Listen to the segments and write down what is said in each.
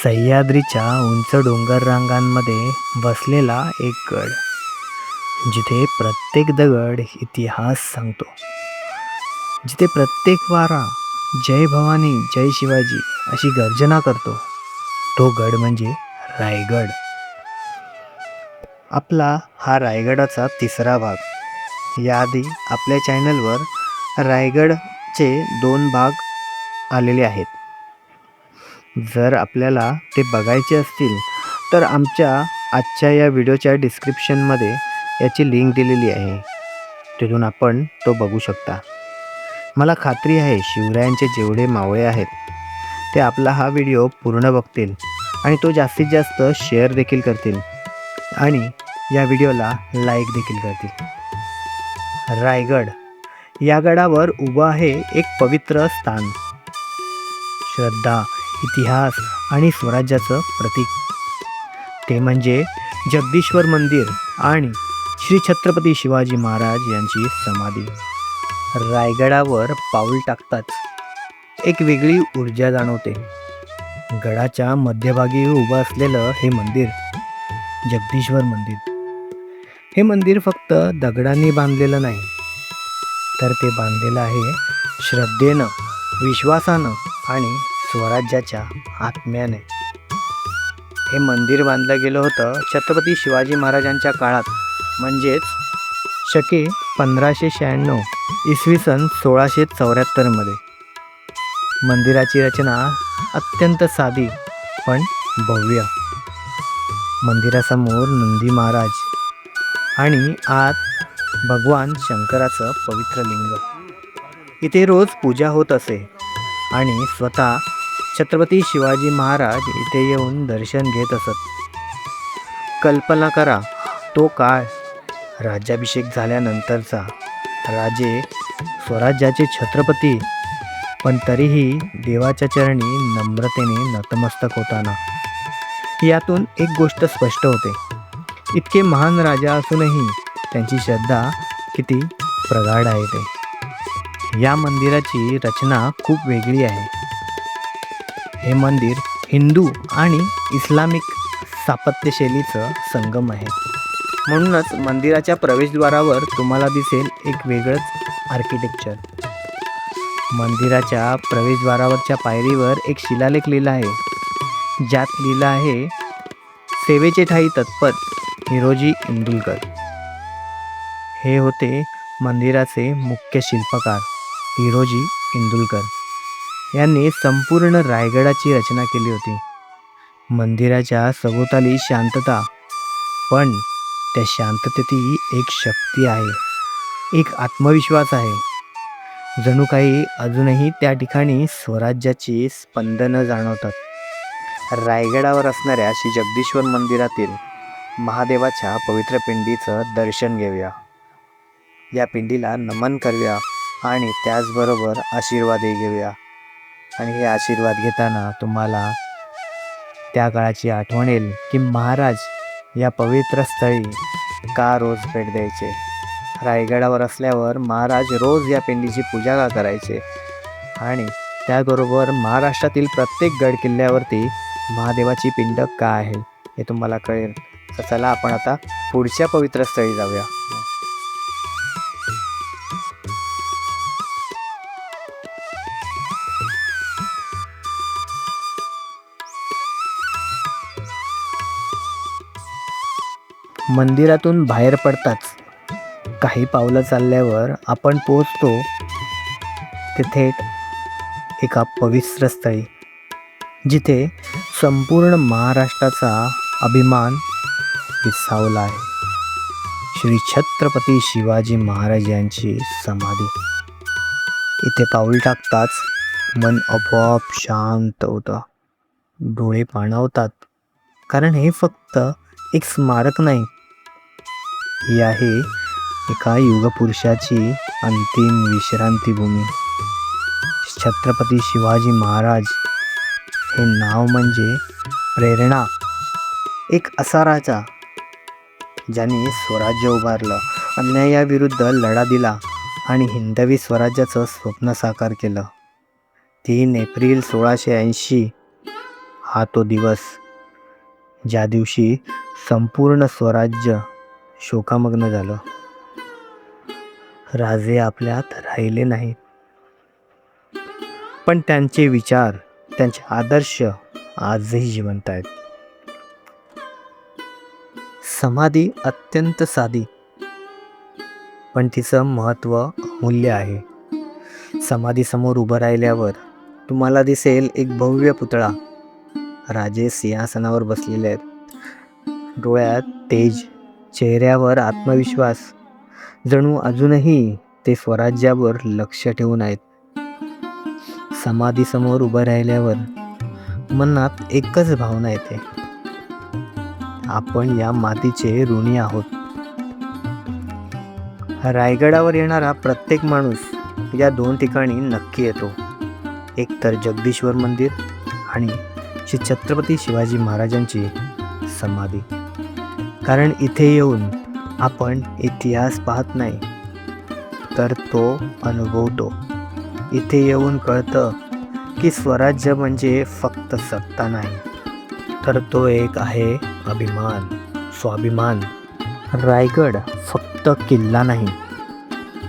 सह्याद्रीच्या उंच डोंगर रांगांमध्ये वसलेला एक गड, जिथे प्रत्येक दगड इतिहास सांगतो, जिथे प्रत्येक वारा जय भवानी जय शिवाजी अशी गर्जना करतो, तो गड म्हणजे रायगड. आपला हा रायगडाचा तिसरा भाग. याआधी आपल्या चॅनलवर रायगडचे 2 भाग आलेले आहेत. जर आपल्याला ते बघायचे असतील तर आमच्या आजच्या या व्हिडिओच्या डिस्क्रिप्शनमध्ये याची लिंक दिलेली आहे, तिथून आपण तो बघू शकता. मला खात्री आहे शिवरायांचे जेवढे मावळे आहेत ते आपला हा व्हिडिओ पूर्ण बघतील आणि तो जास्तीत जास्त शेअर देखील करतील आणि या व्हिडिओला लाईक देखील करतील. रायगड या गडावर उभं आहे एक पवित्र स्थान, श्रद्धा, इतिहास आणि स्वराज्याचं प्रतीक. ते म्हणजे जगदीश्वर मंदिर आणि श्री छत्रपती शिवाजी महाराज यांची समाधी. रायगडावर पाऊल टाकताच एक वेगळी ऊर्जा जाणवते. गडाच्या मध्यभागी उभं असलेलं हे मंदिर, जगदीश्वर मंदिर, हे मंदिर फक्त दगडांनी बांधलेलं नाही, तर ते बांधलेलं आहे श्रद्धेनं, विश्वासानं आणि स्वराज्याच्या आत्म्याने. हे मंदिर बांधलं गेलं होतं छत्रपती शिवाजी महाराजांच्या काळात, म्हणजेच शके 1596 इसवी सन 1674 मंदिराची रचना अत्यंत साधी पण भव्य. मंदिरासमोर नंदी महाराज आणि आत भगवान शंकराचं पवित्र लिंग. इथे रोज पूजा होत असे आणि स्वतः छत्रपती शिवाजी महाराज इथे येऊन दर्शन घेत असत. कल्पना करा तो काळ, राज्याभिषेक झाल्यानंतरचा. राजे स्वराज्याचे छत्रपती, पण तरीही देवाच्या चरणी नम्रतेने नतमस्तक होताना. यातून एक गोष्ट स्पष्ट होते, इतके महान राजा असूनही त्यांची श्रद्धा किती प्रगाढ आहे ते. या मंदिराची रचना खूप वेगळी आहे. हे मंदिर हिंदू आणि इस्लामिक स्थापत्यशैलीचं संगम आहे. म्हणूनच मंदिराच्या प्रवेशद्वारावर तुम्हाला दिसेल एक वेगळंच आर्किटेक्चर. मंदिराच्या प्रवेशद्वारावरच्या पायरीवर एक शिलालेख लिहिला आहे, ज्यात लिहिलं आहे, सेवेचे ठायी तत्पर हिरोजी इंदुलकर. हे होते मंदिराचे मुख्य शिल्पकार हिरोजी इंदुलकर. यांनी संपूर्ण रायगडाची रचना केली होती. मंदिराच्या सभोवताली शांतता, पण त्या शांततेतही एक शक्ती आहे, एक आत्मविश्वास आहे. जणू काही अजूनही त्या ठिकाणी स्वराज्याची स्पंदनं जाणवतात. रायगडावर असणाऱ्या श्री जगदीश्वर मंदिरातील महादेवाच्या पवित्र पिंडीचं दर्शन घेऊया. या पिंडीला नमन करूया आणि त्याचबरोबर आशीर्वादही घेऊया. आणि हे आशीर्वाद घेताना तुम्हाला त्या काळाची आठवण येईल की महाराज या पवित्र स्थळी का रोज भेट द्यायचे. रायगडावर असल्यावर महाराज रोज या पिंडीची पूजा का करायचे. आणि त्याचबरोबर महाराष्ट्रातील प्रत्येक गड किल्ल्यावरती महादेवाची पिंड का आहे हे तुम्हाला कळेल. तर चला आपण आता पुढच्या पवित्र स्थळी जाऊया. मंदिरातून बाहेर पडताच काही पावलं चालल्यावर आपण पोहोचतो ते थेट एका पवित्र स्थळी, जिथे संपूर्ण महाराष्ट्राचा अभिमान विसावला आहे. श्री छत्रपती शिवाजी महाराज यांची समाधी. इथे पाऊल टाकताच मन आपोआप शांत होतं, डोळे पाणावतात, कारण हे फक्त एक स्मारक नाही, ही आहे एका युगपुरुषाची अंतिम विश्रांतीभूमी. छत्रपती शिवाजी महाराज हे नाव म्हणजे प्रेरणा. एक असा राजा ज्यांनी स्वराज्य उभारलं, अन्यायाविरुद्ध लढा दिला आणि हिंदवी स्वराज्याचं स्वप्न साकार केलं. 3 एप्रिल 1680 हा तो दिवस ज्या दिवशी संपूर्ण स्वराज्य शोकामग्न झालं. राजे आपल्यात राहिले नाहीत, पण त्यांचे विचार, त्यांचे आदर्श आजही जिवंत आहेत. समाधी अत्यंत साधी, पण तिचं महत्त्व अमूल्य आहे. समाधीसमोर उभं राहिल्यावर तुम्हाला दिसेल एक भव्य पुतळा. राजे सिंहासनावर बसलेले आहेत, डोळ्यात तेज, चेहऱ्यावर आत्मविश्वास, जणू अजूनही ते स्वराज्यावर लक्ष ठेवून आहेत. समाधीसमोर उभं राहिल्यावर मनात एकच भावना येते, आपण या मातीचे ऋणी आहोत. रायगडावर येणारा प्रत्येक माणूस या दोन ठिकाणी नक्की येतो, एक तर जगदीश्वर मंदिर आणि श्री छत्रपती शिवाजी महाराजांची समाधी. कारण इथे येऊन आपण इतिहास पाहत नाही, तर तो अनुभवतो. इथे येऊन कळतं की स्वराज्य म्हणजे फक्त सत्ता नाही, तर तो एक आहे अभिमान, स्वाभिमान. रायगड फक्त किल्ला नाही,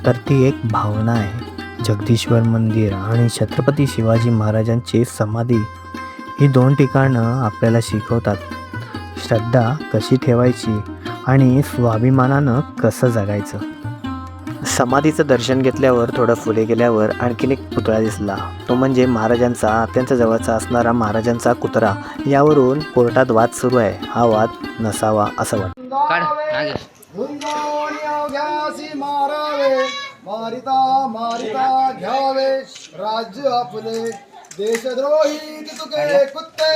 तर ती एक भावना आहे. जगदीश्वर मंदिर आणि छत्रपती शिवाजी महाराजांची समाधी ही दोन ठिकाणं आपल्याला शिकवतात श्रद्धा कशी ठेवायची आणि स्वाभिमानानं कसं जगायचं. समाधीचं दर्शन घेतल्यावर थोडं पुढे गेल्यावर आणखीन एक पुतळा दिसला. तो म्हणजे महाराजांचा अत्यंत जवळचा असणारा महाराजांचा कुत्रा. यावरून कोर्टात वाद सुरू आहे. हा वाद नसावा असं वाटतं. मारिता मारिता घ्यावे राज्य आपले, देशद्रोही तुके कुत्ते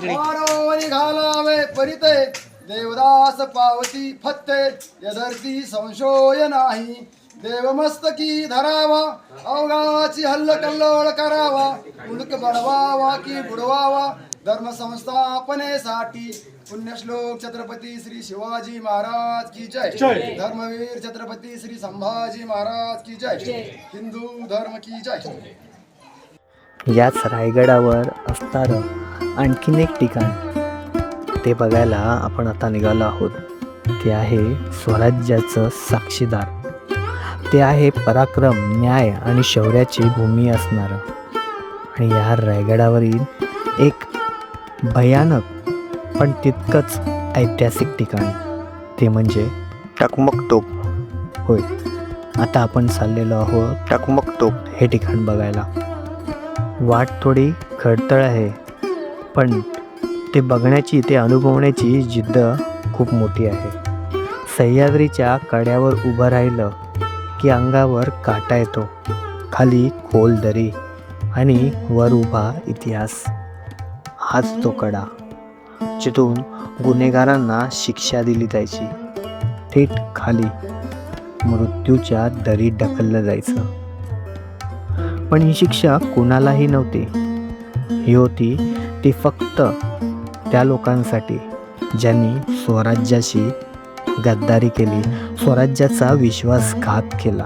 मानवनी घालावे परिते, देवदास पावती फत्ते यदर्थी संशय नाही, देवमस्तकी धरावा अवघाची हल्ल कल्लोळ करावा, मुलक बनवावा की बुडवावा धर्म संस्थापनेसाठी. पुण्यश्लोक छत्रपती श्री शिवाजी महाराज की जय. धर्मवीर छत्रपती श्री संभाजी महाराज की जय. हिंदू धर्म की जय. याच रायगडावर असणारं आणखीन एक ठिकाण, ते बघायला आपण आता निघालो आहोत. ते आहे स्वराज्याचं साक्षीदार. ते आहे पराक्रम, न्याय आणि शौर्याची भूमी असणारं. आणि या रायगडावरील एक भयानक पण तितकंच ऐतिहासिक ठिकाण, ते म्हणजे टकमक तोफ. होय, आता आपण चाललेलो आहोत टकमक तोफ हे ठिकाण बघायला. वाट थोडी खडतळ आहे, पण ते बघण्याची, ते अनुभवण्याची जिद्द खूप मोठी आहे. सह्याद्रीच्या कड्यावर उभं राहिलं की अंगावर काटा येतो. खाली खोल दरी आणि वर उभा इतिहास. हाच तो कडा जिथून गुन्हेगारांना शिक्षा दिली जायची. थेट खाली मृत्यूच्या दरीत ढकललं जायचं. पण ही शिक्षा कोणालाही नव्हती. ही होती ती फक्त त्या लोकांसाठी ज्यांनी स्वराज्याशी गद्दारी केली, स्वराज्याचा विश्वासघात केला.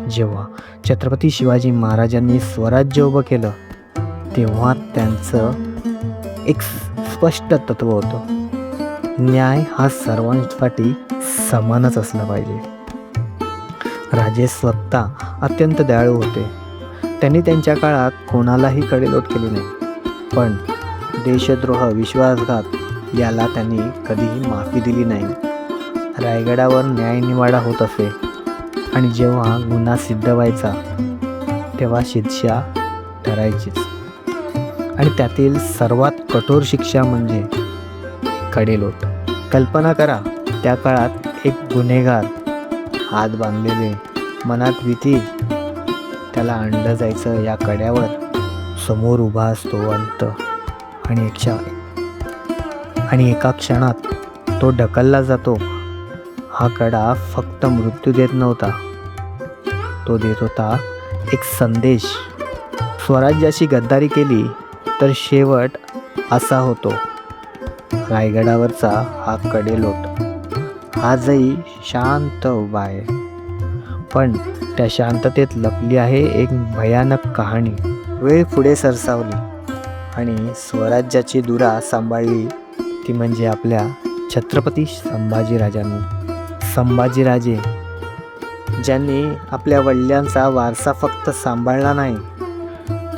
जेव्हा छत्रपती शिवाजी महाराजांनी स्वराज्य उभं केलं, तेव्हा त्यांचं एक स्पष्ट तत्व होतं, न्याय हा सर्वांसाठी समानच असला पाहिजे. राजे स्वतः अत्यंत दयाळू होते. त्यांनी त्यांच्या काळात कोणालाही कडेलोट केली नाही, पण देशद्रोह, विश्वासघात याला त्यांनी कधीही माफी दिली नाही. रायगडावर न्यायनिवाडा होत असे आणि जेव्हा गुन्हा सिद्ध व्हायचा तेव्हा शिक्षा ठरायचीच. आणि त्यातील सर्वात कठोर शिक्षा म्हणजे कडेलोट. कल्पना करा, त्या काळात एक गुन्हेगार हात बांधलेले, मनात भीती, त्याला आणलं जायचं या कड्यावर. समोर उभा असतो अंत आणि एका क्षणात तो ढकलला जातो. हा कडा फक्त मृत्यू देत नव्हता, तो देत होता एक संदेश. स्वराज्याशी गद्दारी केली तर शेवट असा होतो. रायगडावरचा हा कडेलोट आजही शांत उभा आहे, पण त्या शांततेत लपली आहे एक भयानक कहाणी. वेळ पुढे सरसावली आणि स्वराज्याची धुरा सांभाळली ती म्हणजे आपल्या छत्रपती संभाजीराजांनी. संभाजीराजे ज्यांनी आपल्या वडिलांचा वारसा फक्त सांभाळला नाही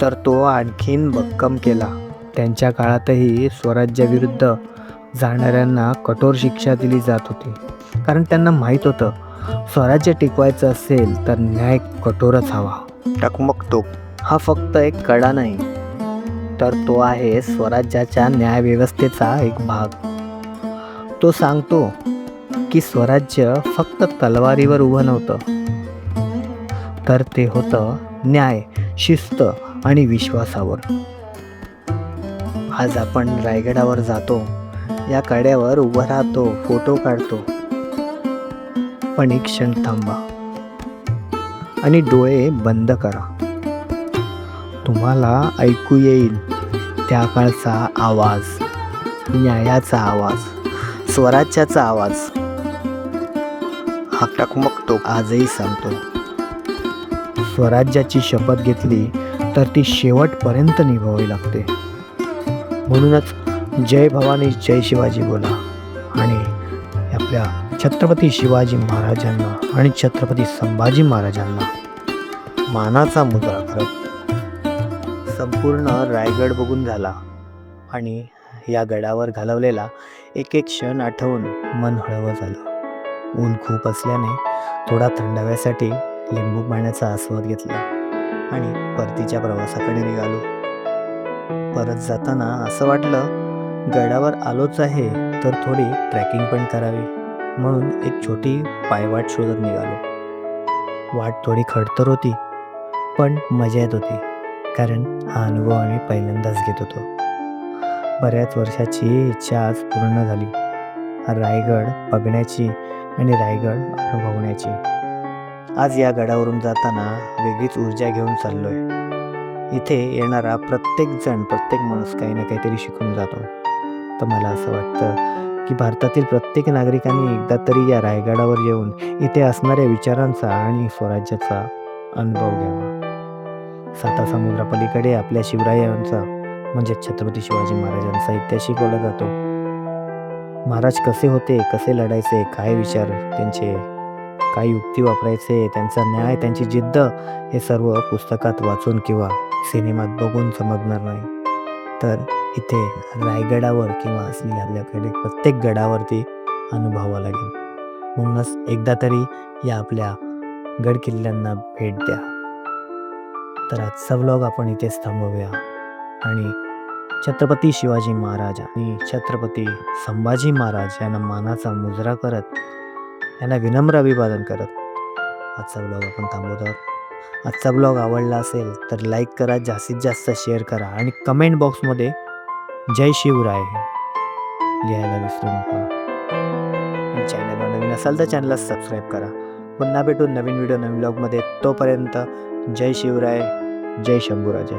तर तो आणखीन भक्कम केला. त्यांच्या काळातही स्वराज्याविरुद्ध जाणाऱ्यांना कठोर शिक्षा दिली जात होती, कारण त्यांना माहीत होतं स्वराज्य टिकवायचं असेल तर न्याय कठोरच हवा. टकमक हा फक्त एक कडा नाही, तर तो आहे स्वराज्याच्या न्यायव्यवस्थेचा एक भाग. तो सांगतो की स्वराज्य फक्त तलवारीवर उभं नव्हतं, तर ते होतं न्याय, शिस्त आणि विश्वासावर. आज आपण रायगडावर जातो, या कड्यावर उभं राहतो, फोटो काढतो, पण एक क्षण थांबा आणि डोळे बंद करा. तुम्हाला ऐकू येईल त्या काळचा आवाज, न्यायाचा आवाज, स्वराज्याचा आवाज. हा टकमकतो आजही सांगतो, स्वराज्याची शपथ घेतली तर ती शेवटपर्यंत निभावावी लागते. म्हणूनच जय भवानी जय शिवाजी बोला आणि आपल्या छत्रपती शिवाजी महाराजांना आणि छत्रपती संभाजी महाराजांना मानाचा मुजरा करत. संपूर्ण रायगड बघून झाला आणि या गडावर घालवलेला एक एक क्षण आठवून मन हळवं झालं. ऊन खूप असल्याने थोडा थंडाव्यासाठी लिंबू पाण्याचा आस्वाद घेतला आणि परतीच्या प्रवासाकडे निघालो. परत जाताना असं वाटलं गडावर आलोच आहे तर थोडी ट्रॅकिंग पण करावी, म्हणून एक छोटी पायवाट शोधत निघालो. वाट थोडी खडतर होती पण मजा येत होती, कारण हा अनुभव आम्ही पहिल्यांदाच घेत होतो. बऱ्याच वर्षाची इच्छा आज पूर्ण झाली, रायगड बघण्याची आणि रायगड अनुभवण्याची. आज या गडावरून जाताना वेगळीच ऊर्जा घेऊन चाललोय. इथे येणारा प्रत्येक जण, प्रत्येक माणूस काही ना काहीतरी शिकून जातो. तर मला असं वाटतं की भारतातील प्रत्येक नागरिकांनी एकदा तरी या रायगडावर येऊन इथे असणाऱ्या विचारांचा आणि स्वराज्याचा अनुभव घ्यावा. 7 समुद्रापलीकडे आपल्या शिवरायांचा म्हणजे छत्रपती शिवाजी महाराजांचा इतिहास शिकवला जातो. महाराज कसे होते, कसे लढायचे, काय विचार त्यांचे, काय युक्ती वापरायचे, त्यांचा न्याय, त्यांची जिद्द, हे सर्व पुस्तकात वाचून किंवा सिनेमात बघून समजणार नाही. तर इथे रायगडावर किंवा असलेल्या आपल्याकडे प्रत्येक गडावरती अनुभवावा लागेल. म्हणूनच एकदा तरी या आपल्या गड किल्ल्यांना भेट द्या. तर आजचा व्लॉग आपण इथेच थांबवूया आणि छत्रपती शिवाजी महाराज आणि छत्रपती संभाजी महाराज यांना मानाचा मुजरा करत, यांना विनम्र अभिवादन करत आजचा व्लॉग आपण थांबवतो. आजचा ब्लॉग आवडला असेल तर लाईक करा, जास्तीत जास्त शेअर करा आणि कमेंट बॉक्समध्ये जय शिवराय लिहायला विसरू नका. चॅनलवर नवीन असाल तर चॅनलला सबस्क्राईब करा. पुन्हा भेटून नवीन व्हिडिओ, नवीन ब्लॉगमध्ये. तोपर्यंत जय शिवराय, जय शंभूराजे.